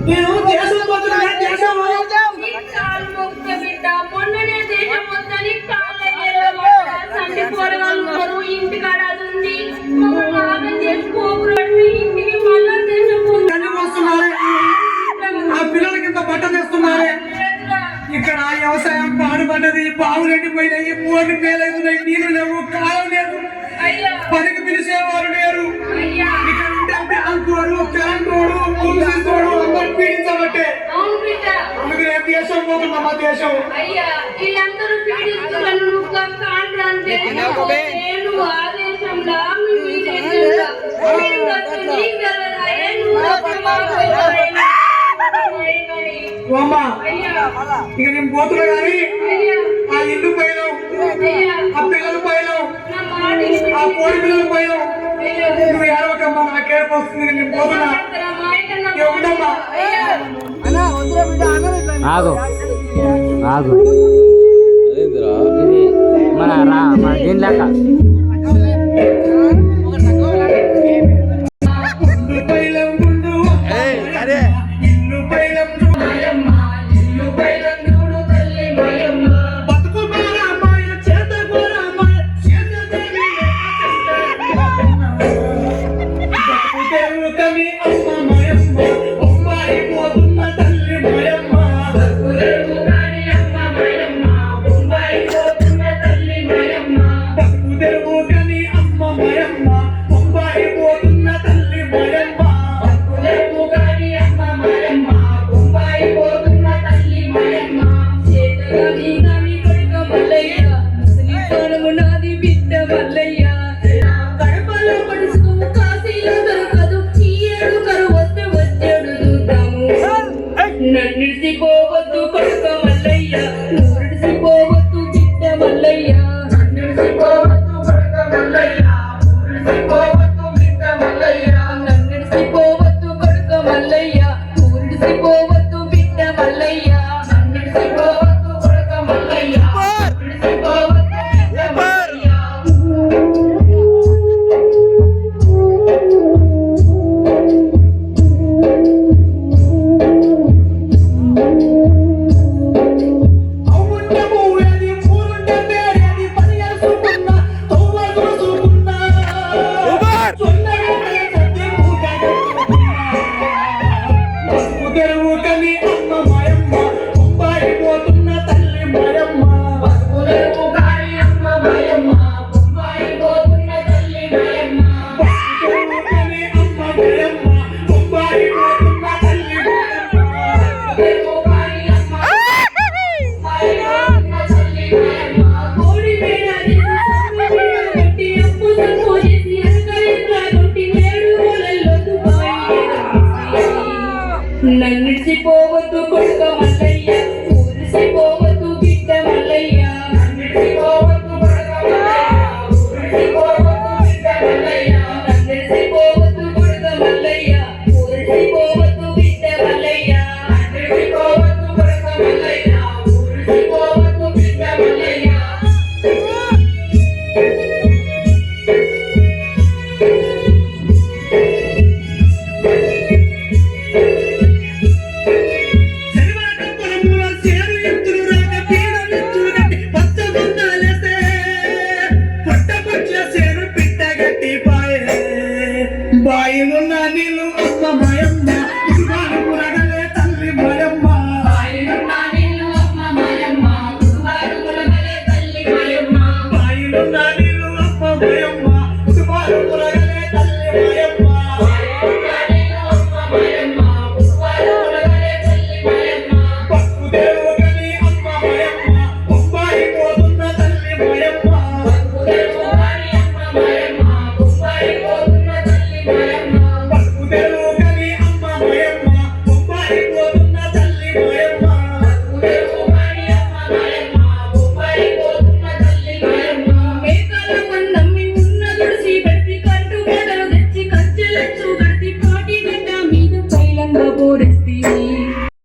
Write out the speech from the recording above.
నేను దేశం పోతున్నా దేశం మొన్ననే దేశం వద్దని సంటి కూరగాయలు ఇంటికాడ ఉంది ఇంటికి మళ్ళా దేశం వస్తున్నారే ఆ పిల్లలకి ఇంత బట్ట తెస్తున్నారే ఇక్కడ వ్యవసాయం పాడుపడ్డది బావులు ఎండిపోయినాయి మూడు పేలవుతున్నాయి నీళ్లు లేవు కాలం లేదు పనికి పిలిచేవారు లేరు ఇక్కడ ఉంటే బ్యాంకోడు బ్యాంకోడు పోలీసోడు అందరూ పీడించబట్టే అందుకే దేశం పోతున్నా మా దేశం వీళ్ళందరూ ఇక నేను పోతున్నా కానీ ఆ ఇల్లు పోయినావు ఆ పిల్లలు పోయినావు ఆ కోడి పిల్లలు పోయినావు నువ్వు ఏడవకమ్మా నాకేడుపు వస్తుంది నేను పోతున్నా ఉండమ్మా ఆగు ఆగు ఇది మన దీనిలాగా నన్నిడిసిపోవద్దు కొడుక మల్లయ్య నూరిడిసిపోవద్దు బిడ్డ మల్లయ్య నన్నిడిసిపోవద్దు కొడుక మల్లయ్య నూరిడిసిపోవద్దు బిడ్డ మల్లయ్య నన్నిడిసిపోవద్దు కొడుక మల్లయ్య నూరిడిసిపోవద్దు బిడ్డ మల్లయ్య నన్నిడిసిపోవద్దు కొడుక మల్లయ్య నూరిడిసిపోవద్దు బిడ్డ మల్లయ్య నన్నిడిసిపోవద్దు కొడుక మల్లయ్య